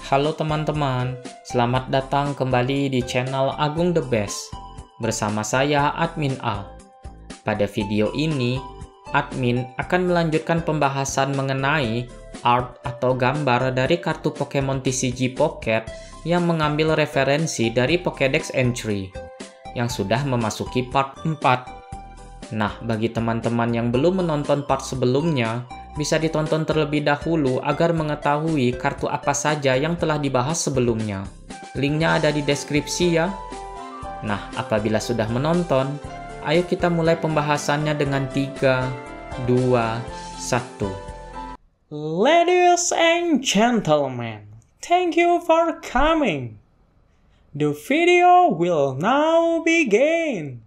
Halo teman-teman, selamat datang kembali di channel Agung The Best. Bersama saya Admin A. Pada video ini, admin akan melanjutkan pembahasan mengenai art atau gambar dari kartu Pokemon TCG Pocket yang mengambil referensi dari Pokédex Entry yang sudah memasuki part 4. Nah, bagi teman-teman yang belum menonton part sebelumnya, bisa ditonton terlebih dahulu agar mengetahui kartu apa saja yang telah dibahas sebelumnya. Linknya ada di deskripsi ya. Nah, apabila sudah menonton, ayo kita mulai pembahasannya dengan 3, 2, 1. Ladies and gentlemen, thank you for coming. The video will now begin.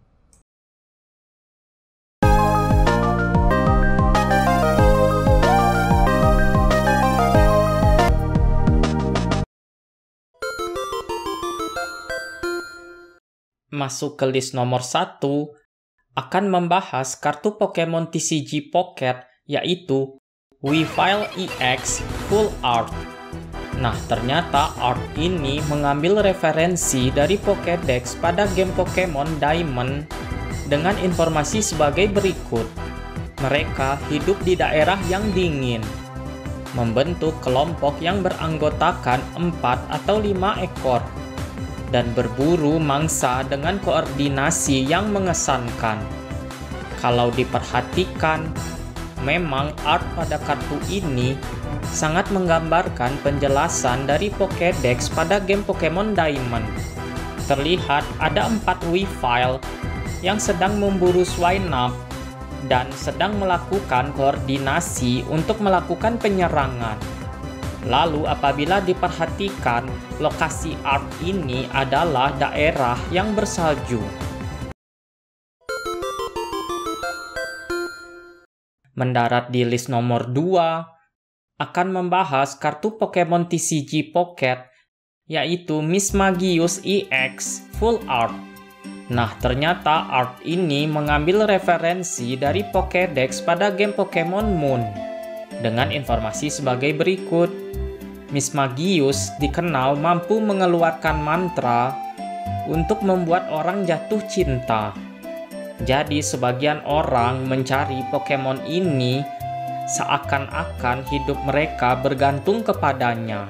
Masuk ke list nomor 1 akan membahas kartu Pokemon TCG Pocket, yaitu Weavile EX Full Art. Nah, ternyata art ini mengambil referensi dari Pokédex pada game Pokemon Diamond dengan informasi sebagai berikut. Mereka hidup di daerah yang dingin, membentuk kelompok yang beranggotakan 4 atau 5 ekor, dan berburu mangsa dengan koordinasi yang mengesankan. Kalau diperhatikan, memang art pada kartu ini sangat menggambarkan penjelasan dari Pokédex pada game Pokemon Diamond. Terlihat ada 4 Weavile yang sedang memburu Swinub dan sedang melakukan koordinasi untuk melakukan penyerangan. Lalu apabila diperhatikan, lokasi art ini adalah daerah yang bersalju. Mendarat di list nomor 2 akan membahas kartu Pokemon TCG Pocket, yaitu Mismagius EX Full Art. Nah, ternyata art ini mengambil referensi dari Pokédex pada game Pokemon Moon dengan informasi sebagai berikut. Mismagius dikenal mampu mengeluarkan mantra untuk membuat orang jatuh cinta. Jadi sebagian orang mencari Pokemon ini seakan-akan hidup mereka bergantung kepadanya.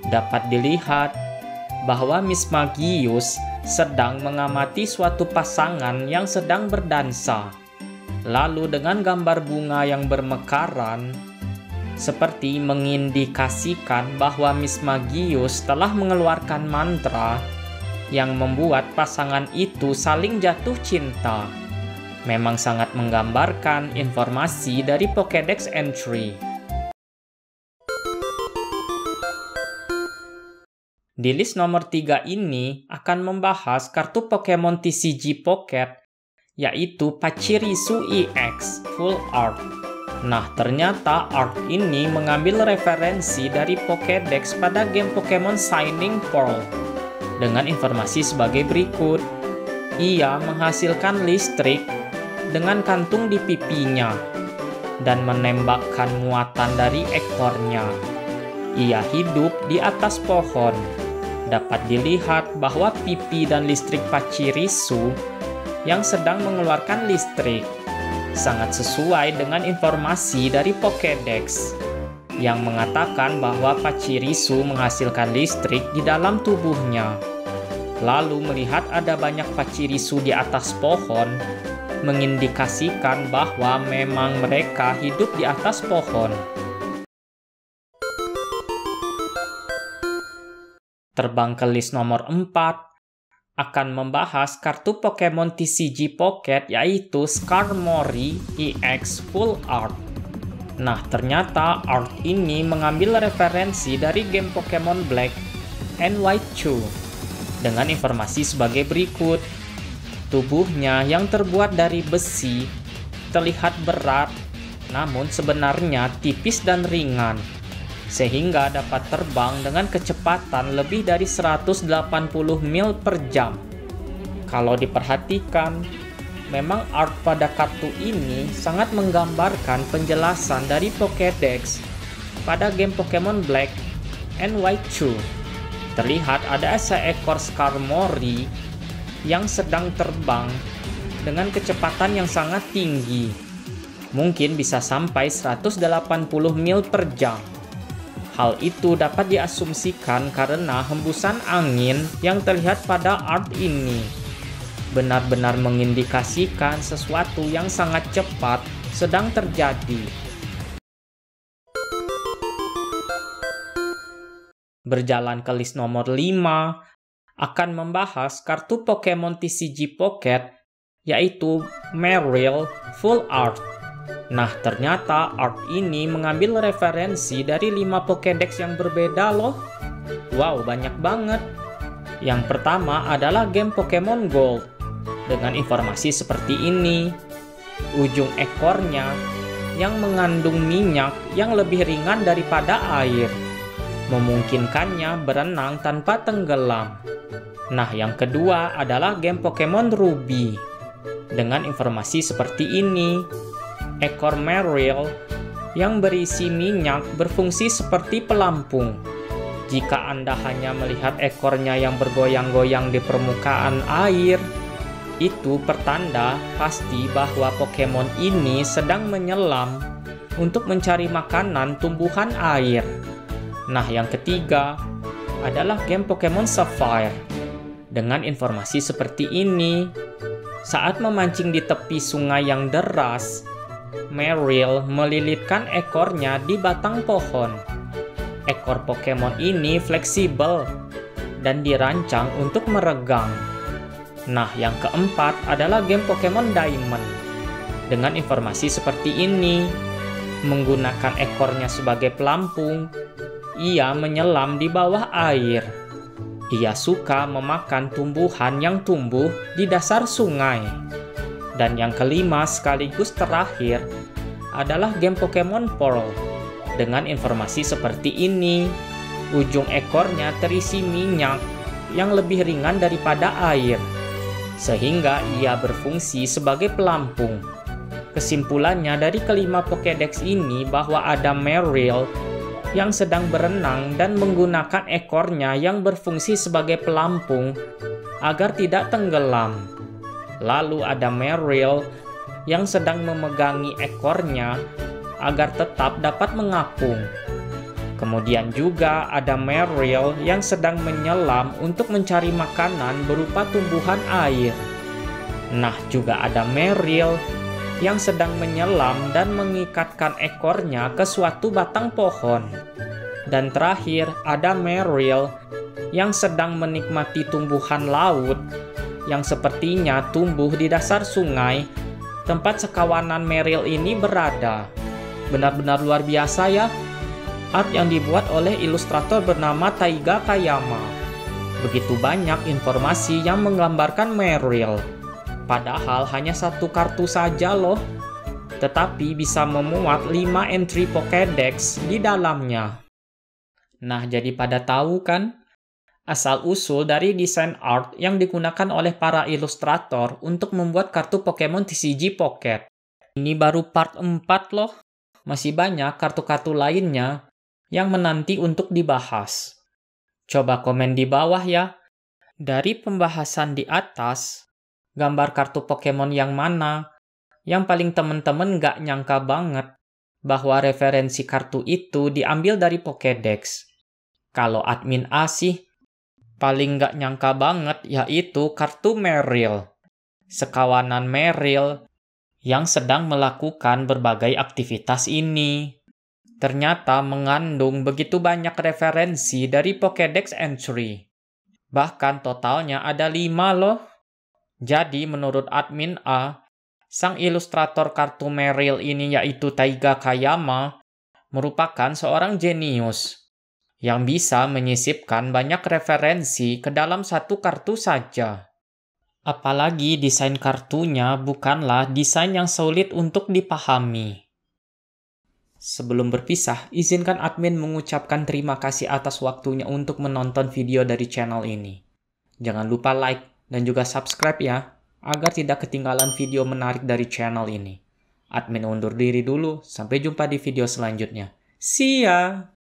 Dapat dilihat bahwa Mismagius sedang mengamati suatu pasangan yang sedang berdansa. Lalu dengan gambar bunga yang bermekaran, seperti mengindikasikan bahwa Mismagius telah mengeluarkan mantra yang membuat pasangan itu saling jatuh cinta. Memang sangat menggambarkan informasi dari Pokédex Entry. Di list nomor 3 ini akan membahas kartu Pokemon TCG Pocket, yaitu Pachirisu EX Full Art. Nah, ternyata art ini mengambil referensi dari Pokédex pada game Pokemon Shining Pearl dengan informasi sebagai berikut. Ia menghasilkan listrik dengan kantung di pipinya dan menembakkan muatan dari ekornya. Ia hidup di atas pohon. Dapat dilihat bahwa pipi dan listrik Pachirisu yang sedang mengeluarkan listrik sangat sesuai dengan informasi dari Pokédex yang mengatakan bahwa Pachirisu menghasilkan listrik di dalam tubuhnya. Lalu melihat ada banyak Pachirisu di atas pohon, mengindikasikan bahwa memang mereka hidup di atas pohon. Terbang ke list nomor 4 akan membahas kartu Pokemon TCG Pocket, yaitu Skarmory EX Full Art. Nah, ternyata art ini mengambil referensi dari game Pokemon Black and White 2 dengan informasi sebagai berikut. Tubuhnya yang terbuat dari besi terlihat berat, namun sebenarnya tipis dan ringan, sehingga dapat terbang dengan kecepatan lebih dari 180 mil per jam. Kalau diperhatikan, memang art pada kartu ini sangat menggambarkan penjelasan dari Pokédex pada game Pokemon Black NY2. Terlihat ada seekor Skarmory yang sedang terbang dengan kecepatan yang sangat tinggi. Mungkin bisa sampai 180 mil per jam. Hal itu dapat diasumsikan karena hembusan angin yang terlihat pada art ini benar-benar mengindikasikan sesuatu yang sangat cepat sedang terjadi. Berjalan ke list nomor 5, akan membahas kartu Pokemon TCG Pocket, yaitu Marill Full Art. Nah, ternyata art ini mengambil referensi dari 5 Pokédex yang berbeda loh. Wow, banyak banget. Yang pertama adalah game Pokemon Gold, dengan informasi seperti ini. Ujung ekornya yang mengandung minyak yang lebih ringan daripada air, memungkinkannya berenang tanpa tenggelam. Nah, yang kedua adalah game Pokemon Ruby, dengan informasi seperti ini. Ekor Marill yang berisi minyak berfungsi seperti pelampung. Jika Anda hanya melihat ekornya yang bergoyang-goyang di permukaan air, itu pertanda pasti bahwa Pokemon ini sedang menyelam untuk mencari makanan tumbuhan air. Nah, yang ketiga adalah game Pokemon Sapphire. Dengan informasi seperti ini, saat memancing di tepi sungai yang deras, Marill melilitkan ekornya di batang pohon. Ekor Pokemon ini fleksibel dan dirancang untuk meregang. Nah, yang keempat adalah game Pokemon Diamond. Dengan informasi seperti ini, menggunakan ekornya sebagai pelampung, ia menyelam di bawah air. Ia suka memakan tumbuhan yang tumbuh di dasar sungai. Dan yang kelima sekaligus terakhir adalah game Pokemon Pearl. Dengan informasi seperti ini, ujung ekornya terisi minyak yang lebih ringan daripada air, sehingga ia berfungsi sebagai pelampung. Kesimpulannya dari kelima Pokédex ini bahwa ada Marill yang sedang berenang dan menggunakan ekornya yang berfungsi sebagai pelampung agar tidak tenggelam. Lalu ada Marill yang sedang memegangi ekornya agar tetap dapat mengapung. Kemudian juga ada Marill yang sedang menyelam untuk mencari makanan berupa tumbuhan air. Nah, juga ada Marill yang sedang menyelam dan mengikatkan ekornya ke suatu batang pohon. Dan terakhir, ada Marill yang sedang menikmati tumbuhan laut yang sepertinya tumbuh di dasar sungai tempat sekawanan Marill ini berada. Benar-benar luar biasa ya. Art yang dibuat oleh ilustrator bernama Taiga Kayama. Begitu banyak informasi yang menggambarkan Marill. Padahal hanya satu kartu saja loh, tetapi bisa memuat 5 entry Pokédex di dalamnya. Nah, jadi pada tahu kan asal-usul dari desain art yang digunakan oleh para ilustrator untuk membuat kartu Pokemon TCG Pocket. Ini baru part 4 loh, masih banyak kartu-kartu lainnya yang menanti untuk dibahas. Coba komen di bawah ya, dari pembahasan di atas, gambar kartu Pokemon yang mana yang paling temen-temen nggak nyangka banget bahwa referensi kartu itu diambil dari Pokédex. Kalau admin A sih, paling nggak nyangka banget yaitu kartu Marill. Sekawanan Marill yang sedang melakukan berbagai aktivitas ini ternyata mengandung begitu banyak referensi dari Pokédex entry. Bahkan totalnya ada 5 loh. Jadi menurut admin A, sang ilustrator kartu Marill ini yaitu Taiga Kayama merupakan seorang jenius yang bisa menyisipkan banyak referensi ke dalam satu kartu saja. Apalagi desain kartunya bukanlah desain yang sulit untuk dipahami. Sebelum berpisah, izinkan admin mengucapkan terima kasih atas waktunya untuk menonton video dari channel ini. Jangan lupa like dan juga subscribe ya, agar tidak ketinggalan video menarik dari channel ini. Admin undur diri dulu, sampai jumpa di video selanjutnya. See ya!